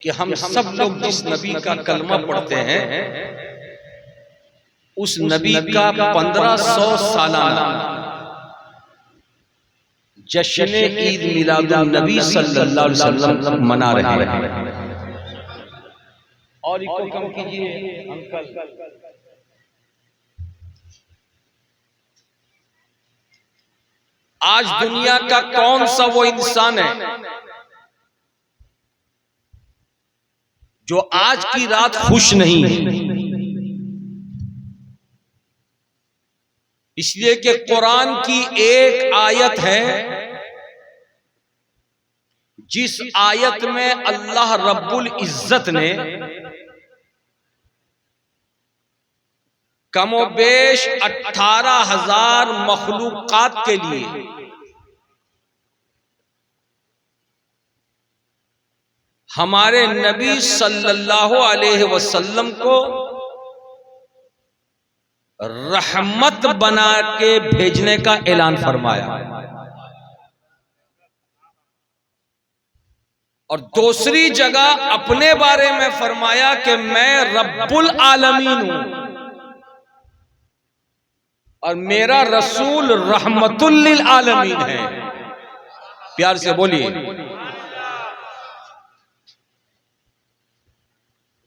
कि हम सब लोग जिस नबी का कलमा पढ़ते हैं उस नबी का 1500 सालाना जश्न ईद मिलादुन नबी सल्लल्लाहु अलैहि वसल्लम मना रहे हैं। और इसको कम कीजिए अंकल। आज दुनिया का कौन सा वो इंसान है जो आज की रात खुश नहीं है? इसलिए कि कुरान की एक आयत है जिस आयत में अल्लाह रब्बुल इज्जत ने कमोबेश 18,000 मखलूकात के लिए हमारे नबी सल्लल्लाहु अलैहि वसल्लम को रहमत बना के भेजने का ऐलान फरमाया। और दूसरी जगह अपने बारे में फरमाया कि मैं रब्बुल आलमीन हूं और मेरा रसूल रहमतुल लिल आलमीन है। प्यार से बोलिए,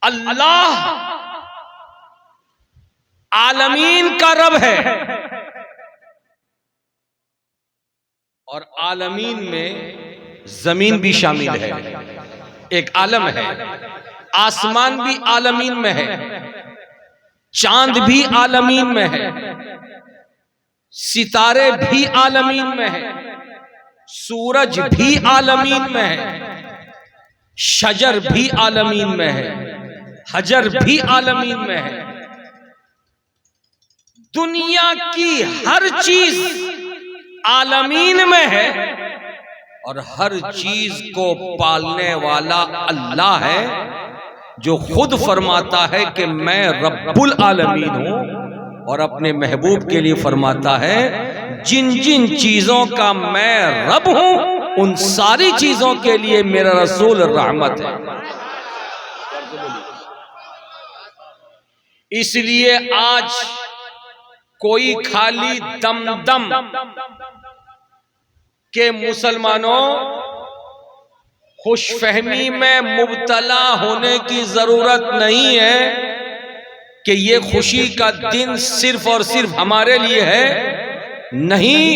अल्लाह आलमीन का रब है और आलमीन में जमीन भी शामिल है। एक आलम है, आसमान भी आलमीन में है, चांद भी आलमीन में है, सितारे भी आलमीन में है, सूरज भी आलमीन में है, शजर भी आलमीन में है, हजर भी आलमीन में है। दुनिया की हर चीज आलमीन में है और हर चीज को पालने वाला अल्लाह है जो खुद फरमाता है कि मैं रब्बुल आलमीन हूं और अपने महबूब के लिए फरमाता है जिन जिन चीजों का मैं रब हूं उन सारी चीजों के लिए मेरा रसूल रहमत है। इसलिए आज कोई खाली दम के मुसलमानों खुशफहमी में मुब्तला होने की जरूरत नहीं है कि ये खुशी का दिन सिर्फ और सिर्फ हमारे लिए है। नहीं,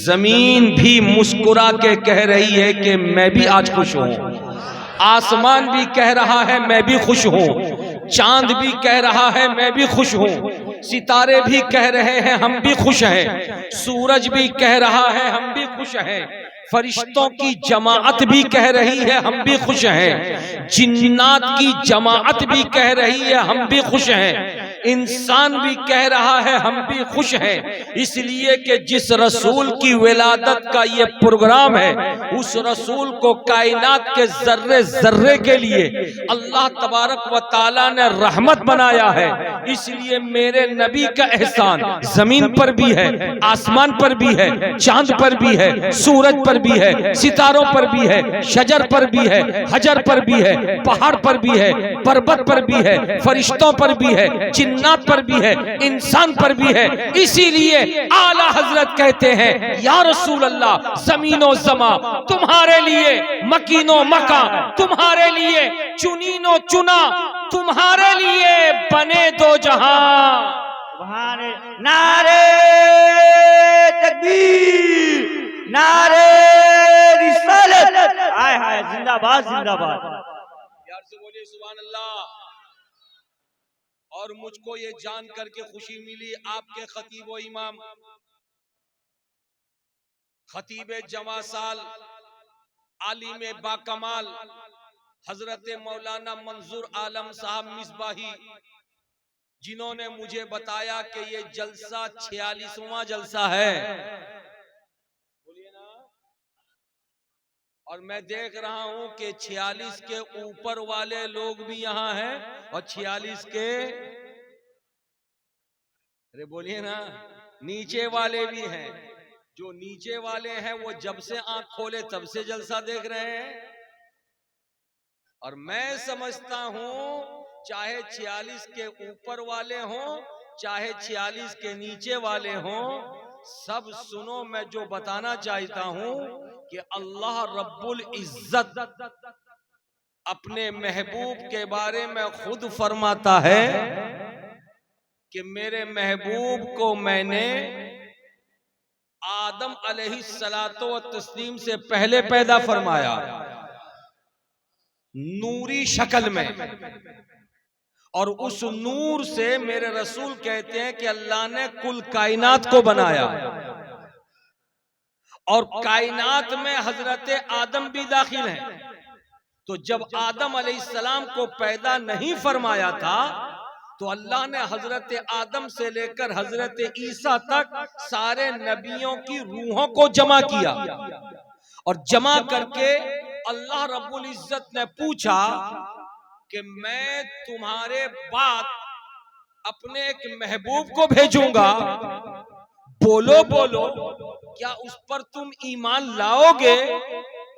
जमीन भी मुस्कुरा के कह रही है कि मैं भी आज खुश हूं, आसमान भी कह रहा है मैं भी खुश हूं, चांद भी कह रहा है मैं भी खुश हूं, सितारे भी कह रहे हैं हम भी खुश हैं, सूरज भी कह रहा है हम भी खुश हैं, फरिश्तों की जमाअत भी कह रही है हम भी खुश हैं, जिन्नात की जमाअत भी कह रही है हम भी खुश हैं, इंसान भी कह रहा है हम भी खुश हैं। इसलिए कि जिस रसूल की विलादत का ये प्रोग्राम है उस रसूल को कायनात के जर्रे जर्रे के लिए अल्लाह तबारक व ताला ने रहमत बनाया है। इसलिए मेरे नबी का एहसान जमीन पर भी है, आसमान पर भी है, चांद पर भी है, सूरज पर भी है, सितारों पर भी है, शजर पर भी है, हजर पर भी है, पहाड़ पर भी है, पर्वत पर भी है, फरिश्तों पर भी है, जिन्नात पर भी है, इंसान पर भी है। इसीलिए आला हजरत कहते हैं या रसूल अल्लाह जमीनो जमा तुम्हारे लिए, मकीनो मका तुम्हारे लिए, चुनीनो चुना तुम्हारे लिए, बने दो जहां। नारे तकबीर, नारे रिसालत, हाय हाय, जिंदाबाद जिंदाबाद। प्यार से बोलिए सुभान अल्लाह। और मुझको ये जान करके खुशी मिली, आपके खतीब व इमाम खतीब जमा साल आलिम बाकमाल हजरत मौलाना मंजूर आलम साहब मिसबाही, जिन्होंने मुझे बताया कि ये जलसा 46वां जलसा है, बोलिए ना। और मैं देख रहा हूं कि 46 के ऊपर वाले लोग भी यहां हैं और 46 के, अरे बोलिए ना, नीचे वाले भी हैं। जो नीचे वाले हैं वो जब से आंख खोले तब से जलसा देख रहे हैं। और मैं समझता हूं चाहे 46 के ऊपर वाले हों चाहे 46 के नीचे वाले हों, सब सुनो, मैं जो बताना चाहता हूं कि अल्लाह रब्बुल इज्जत अपने महबूब के बारे में खुद फरमाता है कि मेरे महबूब को मैंने आदम अलैहिस्सलातो व तस्लीम से पहले पैदा फरमाया, नूरी शक्ल में, और उस नूर से मेरे रसूल कहते हैं कि अल्लाह ने कुल कायनात को बनाया, और कायनात में हजरत आदम भी दाखिल हैं। तो जब आदम अलैहिस्सलाम को पैदा नहीं फरमाया था तो अल्लाह ने हजरत आदम से लेकर हजरत ईसा तक सारे नबियों की रूहों को जमा किया, और जमा करके अल्लाह रब्बुल इज्जत ने पूछा कि मैं तुम्हारे बाद अपने एक महबूब को भेजूंगा, बोलो बोलो क्या उस पर तुम ईमान लाओगे,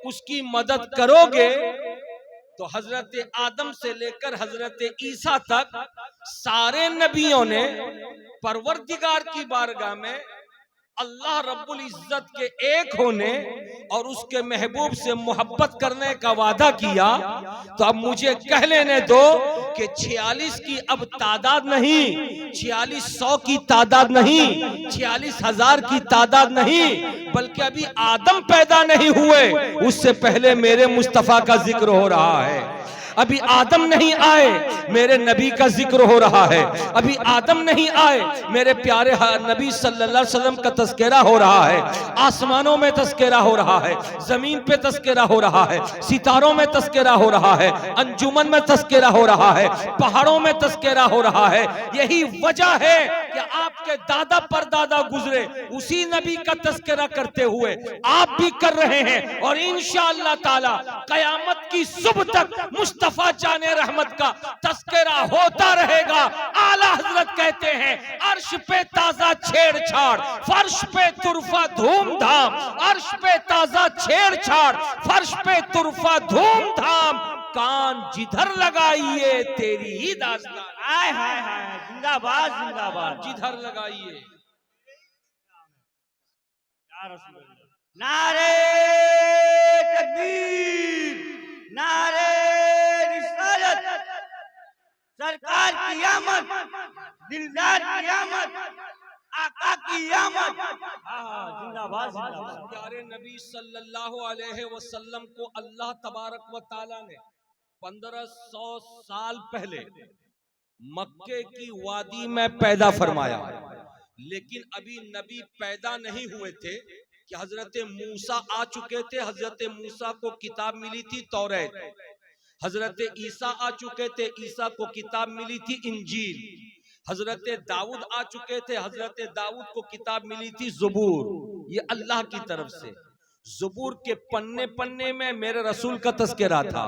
उसकी मदद करोगे? तो हजरत आदम से लेकर हजरत ईसा तक सारे नबियों ने परवरदिगार की बारगाह में अल्लाह रब्बुल इज्जत के एक होने और उसके महबूब से मोहब्बत करने का वादा किया। तो अब मुझे कह लेने दो कि 46 की अब तादाद नहीं, 4600 की तादाद नहीं, 46,000 की तादाद नहीं, बल्कि अभी आदम पैदा नहीं हुए उससे पहले मेरे मुस्तफा का जिक्र हो रहा है। अभी आदम नहीं आए मेरे नबी का जिक्र हो रहा है। अभी आदम नहीं आए मेरे प्यारे नबी सल्लल्लाहु अलैहि वसल्लम का तस्करा हो रहा है। आसमानों में तस्करा हो रहा है, जमीन पे तस्करा हो रहा है, सितारों में तस्करा हो रहा है, अंजुमन में तस्करा हो रहा है, पहाड़ों में तस्करा हो रहा है। यही वजह है कि आपके दादा परदादा गुजरे उसी नबी का तस्करा करते हुए आप भी कर रहे हैं, और इंशाअल्लाह ताला कयामत की सुबह तक मुस्तफा जाने रहमत का तस्करा होता रहेगा। आला हजरत कहते हैं अर्श पे ताजा छेड़छाड़, फर्श पे तुरफा धूमधाम, अर्श पे ताजा छेड़छाड़, फर्श पे तुरफा धूमधाम, कान जिधर लगाइए तेरी ही दास्तान। हाय हाय हाय, जिंदाबाद जिंदाबाद, जिधर लगाइए। या रसूल अल्लाह। नारे तकबीर, नारे रिसालत, सरकार की आमद, दिलदार की आमद, आका की आमद। जिंदाबाद जिंदाबाद। प्यारे नबी सल्लल्लाहु अलैहि वसल्लम को अल्लाह तबारक व ताला ने 1500 साल पहले मक्के की वादी में पैदा फरमाया, लेकिन अभी नबी पैदा नहीं हुए थे कि हजरत मूसा आ चुके थे। हजरत मूसा को किताब मिली थी तौरात, हजरत ईसा आ चुके थे, ईसा को किताब मिली थी इंजील, हजरत दाऊद आ चुके थे, हजरत दाऊद को किताब मिली थी ज़बूर। ये अल्लाह की तरफ से। ज़बूर के पन्ने पन्ने में मेरे रसूल का तज़किरा था,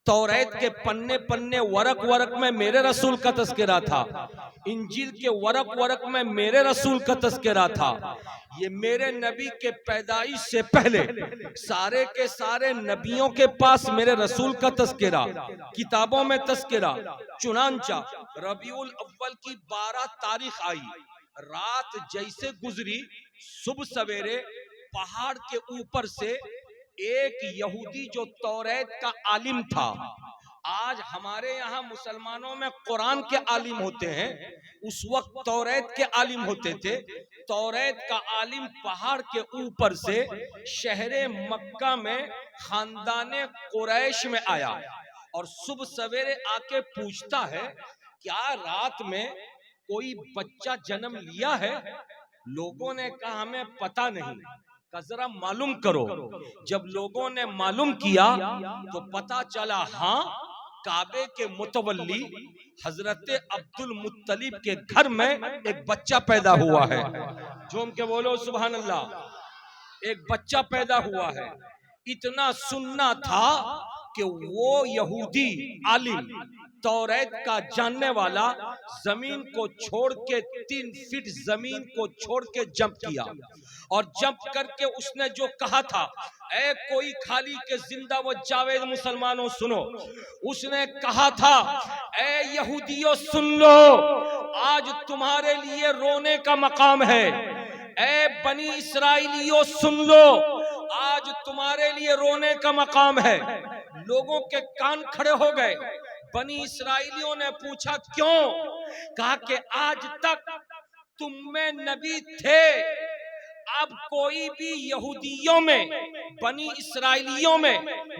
तौरात के पन्ने पन्ने वरक वरक में मेरे रसूल का तज़किरा था, इंजील के वरक वरक में मेरे रसूल का तज़किरा था। ये मेरे नबी के पैदाइश से पहले सारे के सारे नबियों के पास मेरे रसूल का तज़किरा, किताबों में तज़किरा। चुनांचा रबीउल अव्वल की 12 तारीख आई, रात जैसे गुजरी, सुबह सवेरे पहाड़ के ऊपर से एक यहूदी जो तौरात का आलिम था, आज हमारे यहाँ मुसलमानों में कुरान के आलिम होते हैं, उस वक्त तौरात के आलिम होते थे। तौरात का आलिम पहाड़ के ऊपर से शहरे मक्का में खानदाने कुरैश में आया, और सुबह सवेरे आके पूछता है क्या रात में कोई बच्चा जन्म लिया है? लोगों ने कहा हमें पता नहीं, जरा मालूम करो। जब लोगों ने मालूम किया तो पता चला हाँ, काबे के मुतवल्ली हजरत अब्दुल मुत्तलिब के घर में एक बच्चा पैदा हुआ है। झूम के बोलो सुभान अल्लाह। एक बच्चा पैदा हुआ है। इतना सुनना था कि वो यहूदी आलिम तौरात का जानने वाला जमीन को छोड़ के 3 फीट जमीन को छोड़ के जंप किया, और जंप करके उसने जो कहा था, ऐ कोई खाली के जिंदा वो जावेद मुसलमानों सुनो, उसने कहा था, ऐ यहूदियों सुन लो, आज तुम्हारे लिए रोने का मकाम है। ऐ बनी इसराइलियों सुन लो, आज तुम्हारे लिए रोने का मकाम है। लोगों के कान खड़े हो गए। बनी इसराइलियों ने पूछा क्यों? कहा कि आज तक तुम में नबी थे, अब कोई भी यहूदियों में, बनी इसराइलियों में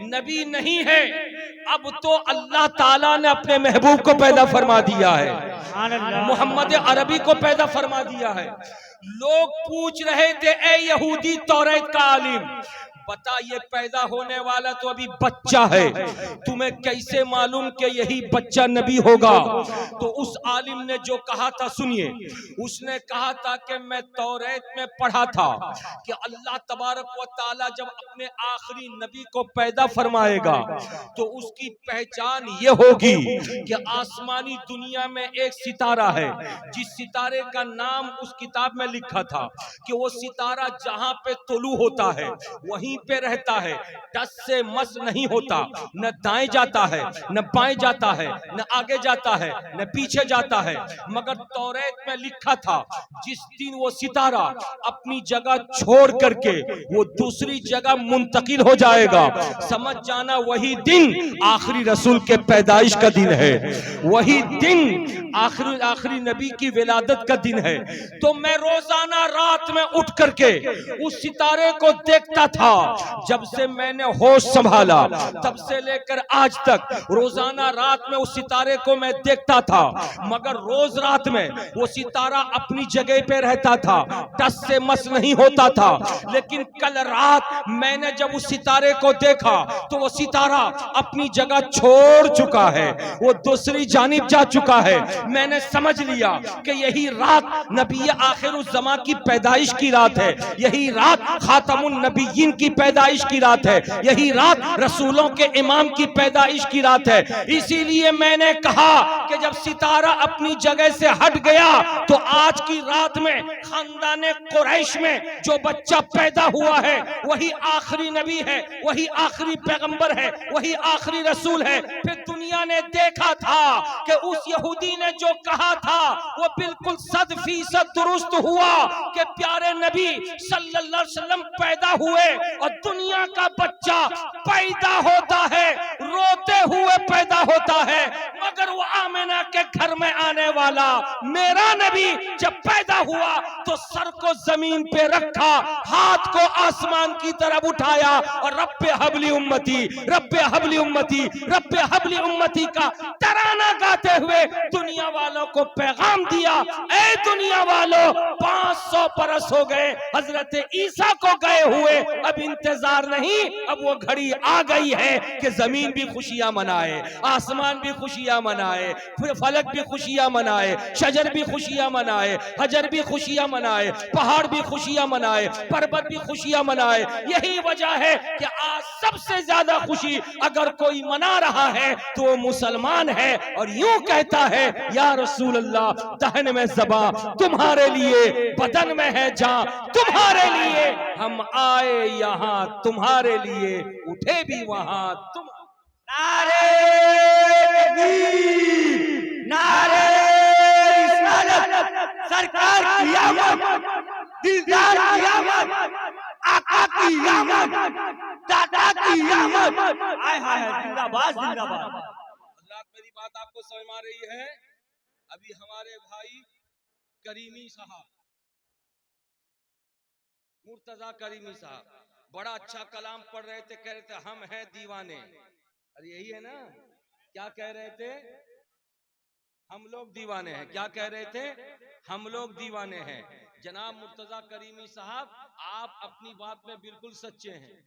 नबी नहीं है। अब तो अल्लाह ताला ने अपने महबूब को पैदा फरमा दिया है, मोहम्मद अरबी को पैदा फरमा दिया है। लोग पूछ रहे थे, ए यहूदी तौरात का आलिम, बता ये पैदा होने वाला तो अभी बच्चा है, तुम्हें कैसे मालूम कि यही बच्चा नबी होगा? तो उस आलिम ने जो कहा था सुनिए, उसने कहा था कि मैं तौरात में पढ़ा था कि अल्लाह तबारक व तआला जब अपने आखिरी नबी को पैदा फरमाएगा तो उसकी पहचान ये होगी कि आसमानी दुनिया में एक सितारा है, जिस सितारे का नाम उस किताब में लिखा था कि वो सितारा जहां पे तुलू होता है वहीं पे रहता है, टस से मस नहीं होता, न दाएं जाता है, न बाएं जाता है, न आगे जाता है, न पीछे जाता है। मगर तौरात में लिखा था जिस दिन वो सितारा अपनी जगह छोड़ करके वो दूसरी जगह मुंतकिल हो जाएगा, समझ जाना वही दिन आखिरी रसूल के पैदाइश का दिन है, वही दिन आखिरी नबी की विलादत का दिन है। तो मैं रोजाना रात में उठ करके उस सितारे को देखता था। जब से मैंने होश संभाला तब से लेकर आज तक रोजाना रात में उस सितारे को मैं देखता था, मगर रोज रात में वो सितारा अपनी जगह पे रहता था, टस से मस नहीं होता था। लेकिन कल रात मैंने जब उस सितारे को देखा तो वो सितारा अपनी जगह छोड़ चुका है, वो दूसरी जानिब जा चुका है। मैंने समझ लिया कि यही रात नबी आखिरुज़्ज़मा की पैदाइश की रात है, यही रात खातमुन नबिय्यीन की पैदाइश की रात है, यही रात रसूलों के इमाम की पैदाइश की रात है। इसीलिए मैंने कहा कि जब सितारा अपनी जगह से हट गया तो आज की रात में खानदाने कुरैश में जो बच्चा पैदा हुआ है वही आखिरी नबी है, वही आखिरी पैगंबर है, वही आखिरी रसूल है। फिर दुनिया ने देखा था कि उस यहूदी ने जो कहा था वो बिल्कुल 100% दुरुस्त हुआ कि प्यारे नबी सल्लल्लाहु अलैहि वसल्लम पैदा हुए और दुनिया का बच्चा पैदा होता है, रोते हुए पैदा होता है, मगर वो आमिना के घर में आने वाला मेरा नबी जब पैदा हुआ तो सर को जमीन पे रखा, हाथ को आसमान की तरफ उठाया और रब्बे हबली उम्मती, रब्बे हबली उम्मती, रब्बे हबली उम्मती का तराना गाते हुए दुनिया वालों को पैगाम दिया, ऐ दुनिया वालों 500 बरस हो गए हजरत ईसा को गए हुए, अब इंतजार नहीं, अब वो घड़ी आ गई है कि जमीन भी खुशियां मनाए, आसमान भी खुशियां मनाए, फलक भी खुशियां मनाए, शजर भी खुशियां मनाए, हजर भी खुशियां मनाए, पहाड़ भी खुशियां मनाए, पर्वत भी खुशियां मनाए। यही वजह है कि आज सबसे ज्यादा खुशी अगर कोई मना रहा है तो वो मुसलमान है और यूं कहता है, या रसूल अल्लाह, दहन में ज़बां तुम्हारे लिए, बदन में है जान तुम्हारे लिए, हम आए यहाँ तुम्हारे लिए, उठे भी वहां तुम। नारे तकबीर, नारे रिसालत, सरकार की आमद, दिलदार की आमद, आका की आमद, दादा की आमद, हाय हाय जिंदाबाद जिंदाबाद। हज़रात मेरी बात आपको समझ में आ रही है? अभी हमारे भाई करीमी साहब, मुर्तजा करीमी साहब बड़ा अच्छा कलाम पढ़ रहे थे, कह रहे थे हम हैं दीवाने। अरे यही है ना, क्या कह रहे थे? हम लोग दीवाने हैं। क्या कह रहे थे? हम लोग दीवाने हैं। जनाब मुर्तजा करीमी साहब, आप अपनी बात में बिल्कुल सच्चे हैं।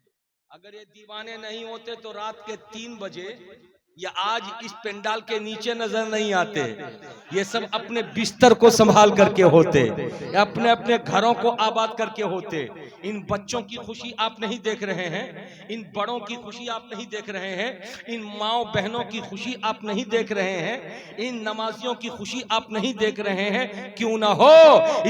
अगर ये दीवाने नहीं होते तो रात के 3 बजे ये आज इस पेंडाल के नीचे नजर नहीं आते, ये सब अपने बिस्तर को संभाल करके होते, अपने अपने घरों को आबाद करके होते। इन बच्चों की खुशी आप नहीं देख रहे हैं, इन बड़ों की खुशी आप नहीं देख रहे हैं, इन माओ बहनों की खुशी आप नहीं देख रहे हैं, इन नमाजियों की खुशी आप नहीं देख रहे हैं। क्यों ना हो,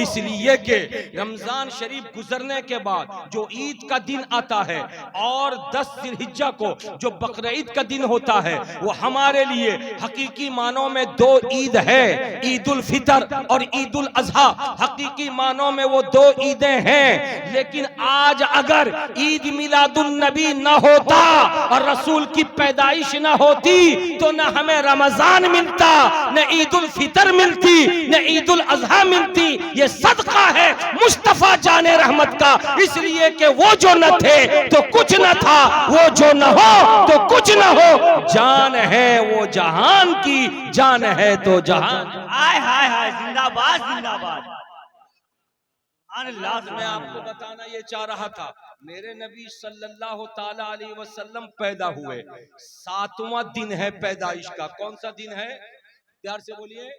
इसलिए कि रमजान शरीफ गुजरने के बाद जो ईद का दिन आता है और 10 जिलहिज्जा को जो बकरीद का दिन होता है, वो हमारे लिए हकीकी मानों में 2 ईद है, ईद उल फितर और ईद उल अजहा। हकीकी मानों में वो 2 ईदें हैं। लेकिन आज अगर ईद मिलादुन नबी न होता और रसूल की पैदाइश न होती तो न हमें रमजान मिलता, न ईद उल फितर मिलती, न ईद उल अजहा मिलती। ये सदका है मुस्तफा जाने रहमत का, इसलिए कि वो जो न थे तो कुछ न था, वो जो न हो तो कुछ न हो। जान है वो जहान की, जान है तो जहान। हाय हाय हाय, जिंदाबाद जिंदाबाद। मैं आपको बताना ये चाह रहा था, मेरे नबी सल्लल्लाहु ताला अलैहि वसल्लम पैदा हुए, 7वां दिन है पैदाइश का। कौन सा दिन है? प्यार से बोलिए।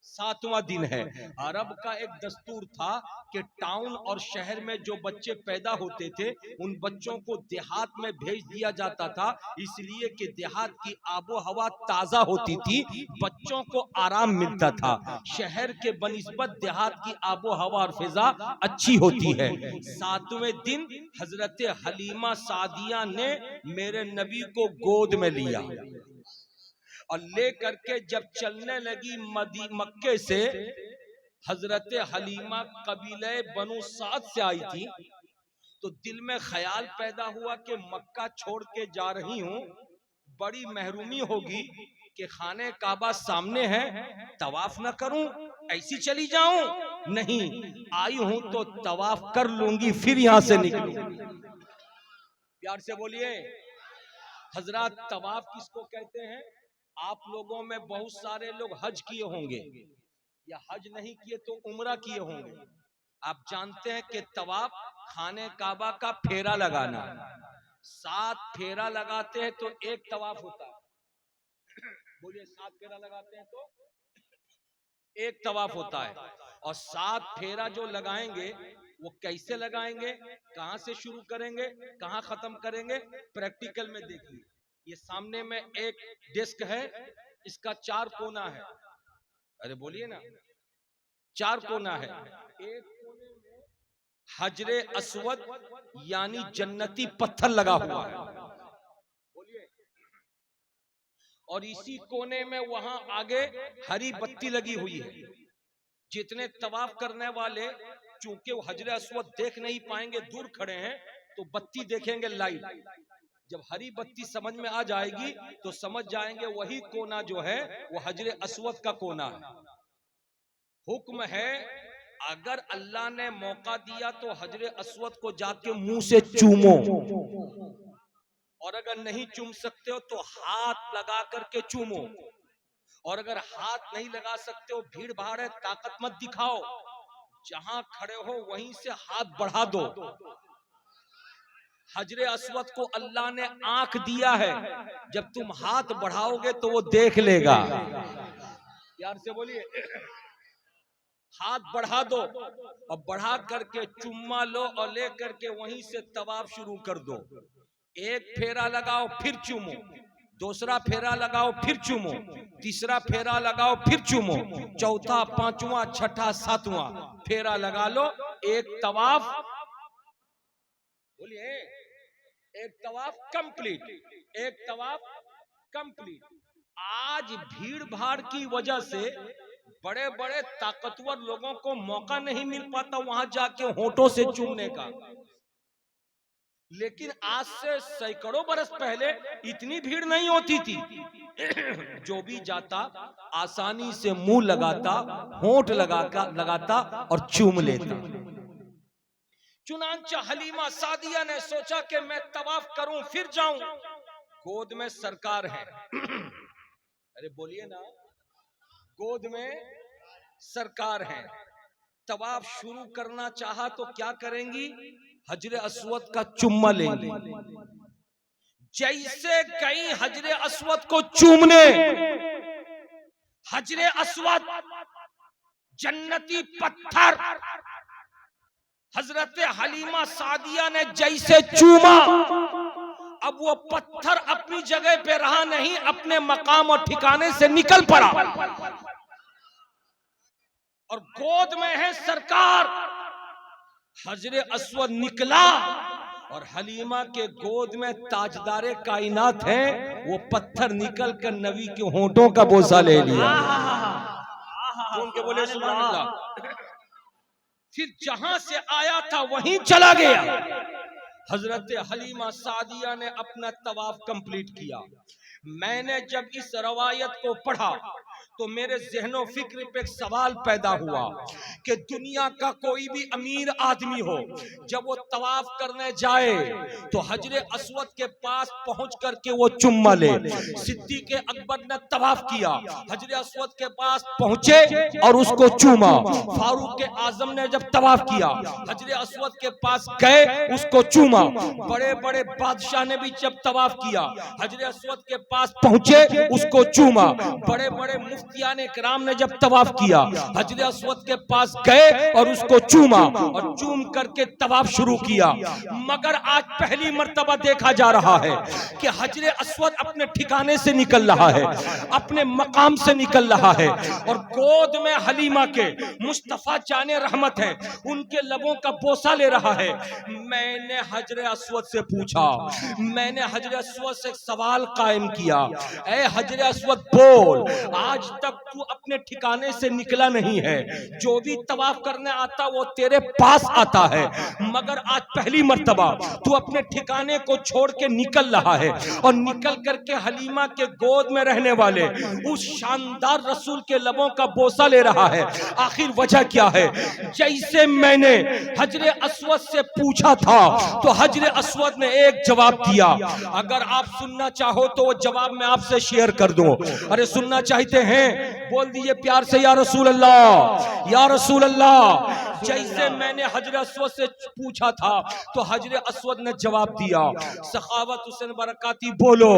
7वां दिन है। अरब का एक दस्तूर था कि टाउन और शहर में जो बच्चे पैदा होते थे उन बच्चों को देहात में भेज दिया जाता था, इसलिए कि देहात की आबो हवा ताजा होती थी, बच्चों को आराम मिलता था। शहर के बनिस्बत देहात की आबो हवा और फिजा अच्छी होती है। 7वें दिन हजरत हलीमा सादिया ने मेरे नबी को गोद में लिया और ले करके जब चलने लगी मक्के से, हजरत हलीमा कबीले बनु साद से आई थी, तो दिल में ख्याल पैदा हुआ कि मक्का छोड़ के जा रही हूं, बड़ी महरूमी होगी कि खाने काबा सामने है, तवाफ न करूं, ऐसी चली जाऊं? नहीं, आई हूं तो तवाफ कर लूंगी, फिर यहां से निकलूंगी। प्यार से बोलिए। हजरत तवाफ किसको कहते हैं? आप लोगों में बहुत सारे लोग हज किए होंगे या हज नहीं किए तो उम्रा किए होंगे। आप जानते हैं कि तवाफ खाने काबा का फेरा लगाना, 7 फेरा लगाते हैं तो 1 तवाफ होता है। बोलिए, 7 फेरा लगाते हैं तो 1 तवाफ होता है। और 7 फेरा जो लगाएंगे वो कैसे लगाएंगे, कहां से शुरू करेंगे, कहां खत्म करेंगे, प्रैक्टिकल में देखिए। ये सामने में एक डेस्क है, इसका 4 कोना है। अरे बोलिए ना, 4 कोना है। एक कोने में हजरे अस्वद यानी जन्नती पत्थर लगा हुआ है, बोलिए। और इसी कोने में वहां आगे हरी बत्ती लगी हुई है। जितने तवाफ करने वाले, चूंकि वो हजरे अस्वद देख नहीं पाएंगे, दूर खड़े हैं, तो बत्ती देखेंगे लाइट। जब हरी बत्ती समझ में आ जाएगी तो समझ जाएंगे वही कोना जो है वो हजरे अस्वद का कोना है। हुक्म है, अगर अल्लाह ने मौका दिया तो हजरे अस्वद को जाके मुंह से चूमो, और अगर नहीं चूम सकते हो तो हाथ लगा करके चूमो, और अगर हाथ नहीं लगा सकते हो, भीड़ भाड़ है, ताकत मत दिखाओ, जहां खड़े हो वहीं से हाथ बढ़ा दो। हजरे अस्वद को अल्लाह ने आंख दिया है, जब तुम हाथ बढ़ाओगे तो वो देख लेगा। यार से बोलिए, हाथ बढ़ा दो और बढ़ा करके चुम्मा लो और ले करके वहीं से तवाफ शुरू कर दो। 1 फेरा लगाओ फिर चूमो, दूसरा फेरा लगाओ फिर चूमो, तीसरा फेरा लगाओ फिर चूमो, चौथा, 5वां, 6ठा, 7वां फेरा लगा लो। 1 तवाफ, बोलिए, 1 तवाफ कंप्लीट, 1 तवाफ कंप्लीट। आज भीड़ भाड़ की वजह से बड़े बड़े ताकतवर लोगों को मौका नहीं मिल पाता वहां जाके होठों से चूमने का। लेकिन आज से सैकड़ों बरस पहले इतनी भीड़ नहीं होती थी। जो भी जाता आसानी से मुंह लगाता, होंठ लगाता और चूम लेता। चुनांचा हलीमा सादिया ने सोचा कि मैं तवाफ करूं फिर जाऊं, गोद में सरकार है। अरे बोलिए ना, गोद में सरकार है। तवाफ शुरू करना चाहा तो क्या करेंगी? हजरे अस्वद का चुम्मा लेंगे। जैसे गई हजरे अस्वद को चूमने, हजरे अस्वद जन्नती पत्थर हजरत हलीमा सादिया ने जैसे चूमा, अब वो पत्थर अपनी जगह पे रहा नहीं, अपने मकाम और ठिकाने से निकल पड़ा और गोद में है सरकार। हजरे अस्वद निकला और हलीमा के गोद में ताजदारे कायनात है, वो पत्थर निकल कर नबी के होंठों का बोसा ले लिया। उनके बोले सुभान अल्लाह। फिर जहां से आया था वहीं चला गया। हजरत हलीमा सादिया ने अपना तवाफ कंप्लीट किया। मैंने जब इस रवायत को पढ़ा तो मेरे ज़हनो फिक्र पे एक सवाल पैदा हुआ कि दुनिया का कोई भी अमीर आदमी हो, जब वो तवाफ करने जाए तो हजरे अस्वद के पास पहुंच करके वो चुम्मा ले। सिद्दीक़ अकबर ने तवाफ किया, हजरे अस्वद के पास पहुंचे और उसको चूमा। फारूक आजम ने जब तवाफ किया, हजरे अस्वद के पास गए, उसको चूमा। बड़े बड़े बादशाह ने भी जब तवाफ किया, हजरे अस्वद के पास पहुंचे, उसको चूमा। बड़े बड़े मुफ्तियान इकराम ने जब तवाफ किया, हजरे अस्वद के पास गए और उसको चूमा और चूम करके तवाफ शुरू किया। मगर आज पहली मर्तबा देखा जा रहा है कि हजरे अस्वद अपने ठिकाने से निकल रहा है, अपने मकाम से निकल रहा है और गोद में हलीमा के मुस्तफा जाने रहमत है, उनके लबों का बोसा ले रहा है। मैंने हजरे अस्वद से पूछा, मैंने हजरे अस्वद से एक सवाल कायम किया, ऐ हजरे अस्वद बोल, आज तक तू अपने ठिकाने से निकला नहीं है, जो भी तवाफ करने आता वो तेरे पास आता है, मगर आज पहली मर्तबा तू अपने ठिकाने को छोड़ के निकल रहा है और निकल करके हलीमा के गोद में रहने वाले उस शानदार रसूल के लबों का बोसा ले रहा है। आखिर वजह क्या है? जैसे मैंने हजरे अस्वद से पूछा था तो हजरे अस्वद ने एक जवाब दिया। अगर आप सुनना चाहो तो वो जवाब मैं आपसे शेयर कर दूं। अरे सुनना चाहते हैं? बोल दीजिए प्यार से या रसूल अल्लाह, या रसूल अल्लाह। जैसे मैंने हजरे अस्वद से पूछा था तो हजरे अस्वद ने जवाब दिया। सखावत हुसैन बरकाती बोलो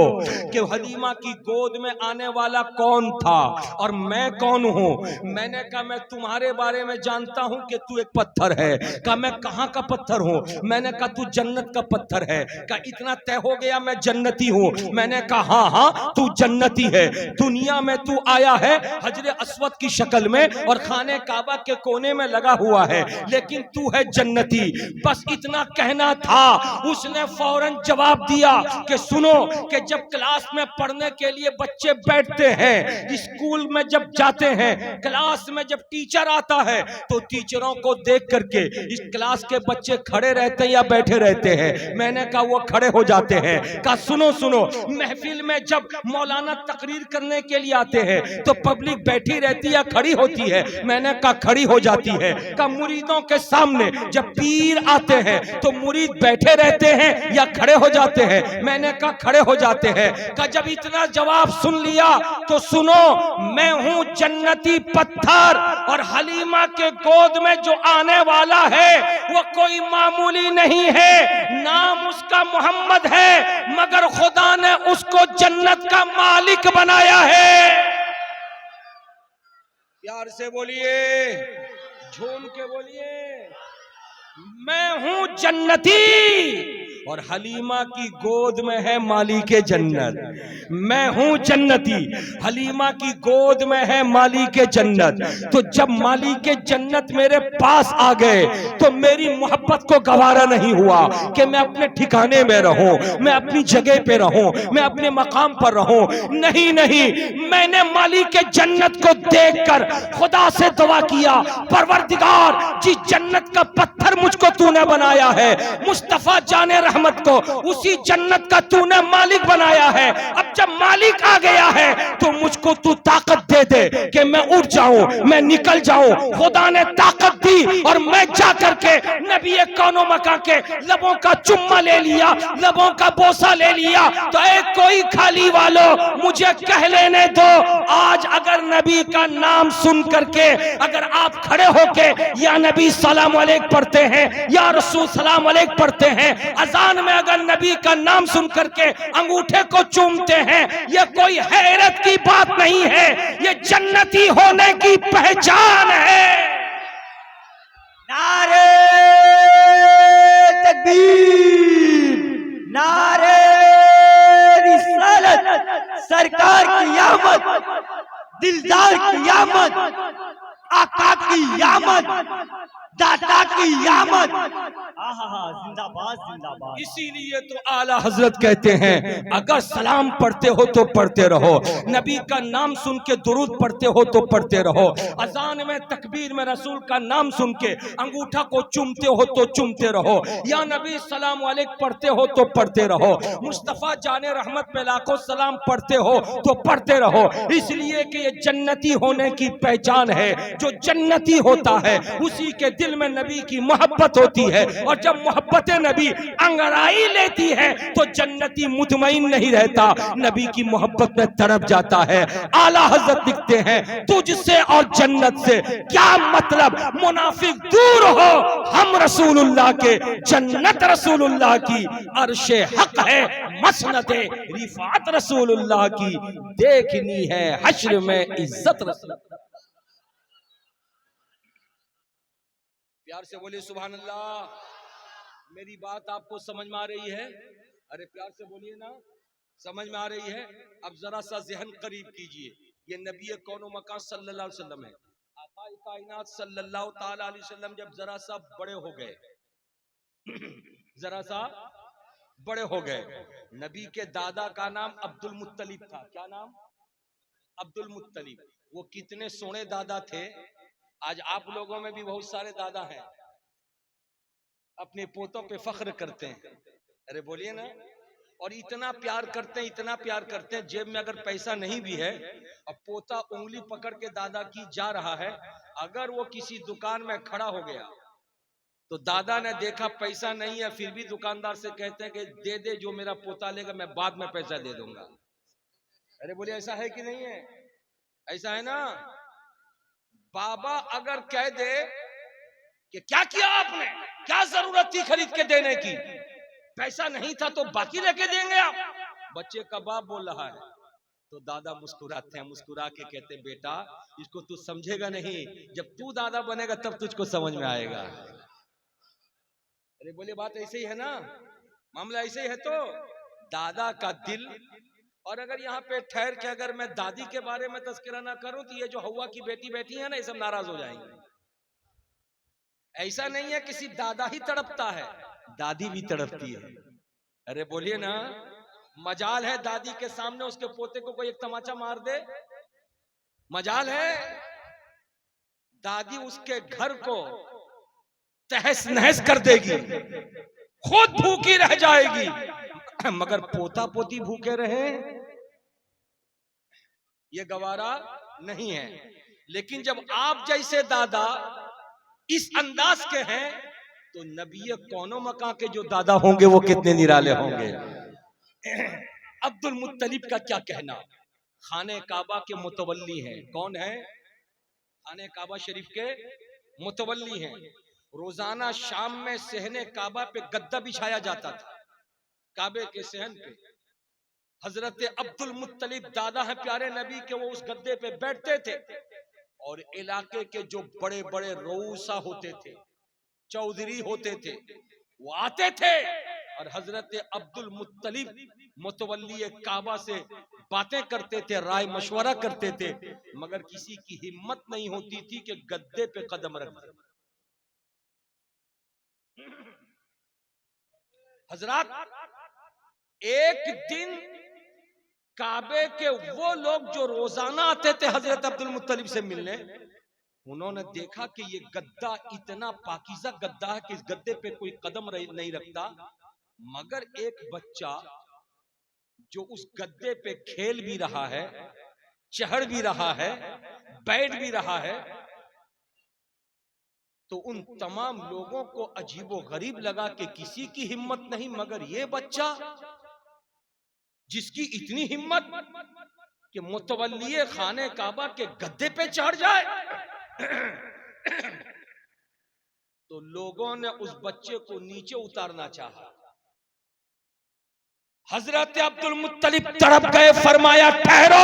कि हलीमा की गोद में आने वाला कौन था और मैं कौन हूँ? मैंने कहा मैं तुम्हारे बारे में जानता हूँ कि तू एक पत्थर है। कहा मैं कहाँ का पत्थर हूँ? मैंने कहा तू जन्नत का पत्थर है। कहा इतना तय हो गया मैं जन्नती हूँ? मैंने कहा हाँ हाँ तू जन्नती है। दुनिया में तू आया है हजरे अस्वद की शक्ल में और खाने काबा के कोने में लगा हुआ है, लेकिन तू है जन्नती। बस इतना कहना था। उसने फौरन जवाब दिया कि सुनो कि जब क्लास में पढ़ने के लिए बच्चे बैठते हैं, स्कूल में जब जाते हैं, क्लास में जब टीचर आता है तो टीचरों को देख करके इस क्लास के बच्चे खड़े रहते हैं या बैठे रहते हैं? मैंने कहा वो खड़े हो जाते हैं। कहा सुनो सुनो, महफिल में जब मौलाना तकरीर करने के लिए आते हैं तो पब्लिक बैठी रहती है या खड़ी होती है? मैंने कहा खड़ी हो जाती है। कहा मुरीदों के सामने जब पीर आते हैं तो मुरीद बैठे रहते हैं या खड़े हो जाते हैं? मैंने कहा खड़े हो जाते हैं। कहा जब इतना जवाब सुन लिया तो सुनो, मैं हूं जन्नती पत्थर और हलीमा के गोद में जो आने वाला है वो कोई मामूली नहीं है। नाम उसका मोहम्मद है, मगर खुदा ने उसको जन्नत का मालिक बनाया है। प्यार से बोलिए, झूम के बोलिए, मैं हूं जन्नती और हलीमा की गोद में है मालिके जन्नत। मैं हूं जन्नती, हलीमा की गोद में है मालिके जन्नत। तो जब मालिके जन्नत मेरे पास आ गए तो मेरी मोहब्बत को गवारा नहीं हुआ कि मैं अपने ठिकाने में रहूं, मैं अपनी जगह पे रहूं, मैं अपने मकाम पर रहूं। नहीं नहीं, मैंने मालिके जन्नत को देखकर खुदा से दुआ किया, परवरदिगार जिस जन्नत का पत्थर मुझको तूने बनाया है, मुस्तफा जाने रहमत को उसी जन्नत का तूने मालिक बनाया है। अब जब मालिक आ गया है तो मुझको तू ताकत दे दे कि मैं उठ जाऊं, मैं निकल जाऊं। खुदा ने ताकत दी और मैं जा करके नबी कौनो मका के लबों का चुम्मा ले लिया, लबों का बोसा ले लिया। तो एक कोई खाली वालों मुझे कह लेने दो, आज अगर नबी का नाम सुन करके अगर आप खड़े होके या नबी सलाम अलैक पढ़ते हैं, या रसूल सलाम अलैक पढ़ते हैं, अजान में अगर नबी का नाम सुन करके अंगूठे को चूमते हैं, ये कोई हैरत की बात नहीं है, ये जन्नती होने की पहचान है। नारे तकबीर, नारे रिसालत, सरकार की आमद, दिलदार की आमद, आका की आमद, दाता की आमद। जिंदाबाद जिंदाबाद। इसीलिए तो आला हजरत कहते हैं, अगर सलाम पढ़ते हो तो पढ़ते रहो, नबी का नाम सुन के दुरूद पढ़ते हो तो पढ़ते रहो, अजान में तकबीर में रसूल का नाम सुन के अंगूठा को चूमते हो तो चूमते रहो, या नबी सलाम अलैक पढ़ते हो तो पढ़ते रहो, मुस्तफा जाने रहमत पे लाखों सलाम पढ़ते हो तो पढ़ते रहो। इसलिए कि ये जन्नती होने की पहचान है। जो जन्नती होता है उसी के दिल में नबी की मोहब्बत होती है, और जब मोहब्बत नबी अंगड़ाई लेती है तो जन्नती मुतमईन नहीं रहता, नबी की मोहब्बत में तड़प जाता है। आला हजरत लिखते हैं, तुझसे और जन्नत से क्या मतलब, मुनाफिक दूर हो, हम रसूलुल्लाह के, जन्नत रसूलुल्लाह की, अर्शे हक है मसनदे रिफात रसूलुल्लाह की, देखनी है हश्र में इज्जत रसूलुल्लाह। प्यार से बोलिए सुभान अल्लाह। मेरी बात आपको समझ में आ रही है? अरे प्यार से बोलिए ना, समझ में आ रही है? अब जरा सा जहन करीब कीजिए, ये नबी कौनो मकान सल्लल्लाहु अलैहि वसल्लम है। आका कायनात सल्लल्लाहु ताला अलैहि वसल्लम जब जरा सा बड़े हो गए जरा सा बड़े हो गए, नबी के दादा का नाम अब्दुल मुत्तलिब था। क्या नाम? अब्दुल मुत्तलिब। वो कितने सोने दादा थे। आज आप लोगों में भी बहुत सारे दादा हैं, अपने पोतों पे फख्र करते हैं। अरे बोलिए ना। और इतना प्यार करते हैं, इतना प्यार करते हैं, जेब में अगर पैसा नहीं भी है और पोता उंगली पकड़ के दादा की जा रहा है, अगर वो किसी दुकान में खड़ा हो गया तो दादा ने देखा पैसा नहीं है, फिर भी दुकानदार से कहते हैं कि दे दे, जो मेरा पोता लेगा मैं बाद में पैसा दे दूंगा। अरे बोलिए, ऐसा है कि नहीं है? ऐसा है ना। बाबा अगर कह दे कि क्या किया आपने, क्या जरूरत थी खरीद के देने की, पैसा नहीं था तो बाकी लेके देंगे आप, बच्चे का बाप बोल रहा है, तो दादा मुस्कुराते हैं, मुस्कुरा के कहते हैं, बेटा इसको तू समझेगा नहीं, जब तू दादा बनेगा तब तुझको समझ में आएगा। अरे बोले, बात ऐसे ही है ना, मामला ऐसे ही है। तो दादा का दिल। और अगर यहाँ पे ठहर के अगर मैं दादी के बारे में तस्करा ना करूं तो ये जो हवा की बेटी बैठी है ना, ये सब नाराज हो जाएंगे। ऐसा नहीं है किसी दादा ही तड़पता है, दादी भी तड़पती है। अरे बोलिए ना, मजाल है दादी के सामने उसके पोते को कोई एक तमाचा मार दे, मजाल है। दादी उसके घर को तहस नहस कर देगी, खुद भूखी रह जाएगी, मगर पोता पोती भूखे रहे ये गवारा नहीं है। लेकिन जब आप जैसे दादा इस अंदाज के हैं तो नबी कौनो मकां के जो दादा होंगे वो कितने निराले होंगे। अब्दुल मुत्तलिब का क्या कहना, खाने काबा के मुतवल्ली हैं। कौन है? खाने काबा शरीफ के मुतवल्ली हैं। रोजाना शाम में सहने काबा पे गद्दा बिछाया जाता था, काबे के सहन पे। हजरत अब्दुल मुत्तलिब दादा है प्यारे नबी के, वो उस गद्दे पे बैठते थे और इलाके के जो बड़े बड़े रऊसा होते थे, चौधरी होते थे, वो आते थे और हजरत अब्दुल मुत्तलिब मुतवल्ली काबा से बातें करते थे, राय मशवरा करते थे, मगर किसी की हिम्मत नहीं होती थी कि गद्दे पे कदम रख दे। हजरत एक दिन काबे के वो लोग जो रोजाना आते थे हजरत अब्दुल मुत्तलिब से मिलने, उन्होंने देखा कि ये गद्दा इतना पाकीज़ा गद्दा है कि इस गद्दे पे कोई कदम नहीं रखता, मगर एक बच्चा जो उस गद्दे पे खेल भी रहा है, चढ़ भी रहा है, बैठ भी रहा है, तो उन तमाम लोगों को अजीबो गरीब लगा कि किसी की हिम्मत नहीं, मगर ये बच्चा जिसकी इतनी हिम्मत कि मुतवल्ली खाने काबा के गद्दे पे चढ़ जाए। तो लोगों ने उस बच्चे को नीचे उतारना चाहा। हजरत अब्दुल मुत्तलिब तड़प गए, फरमाया ठहरो,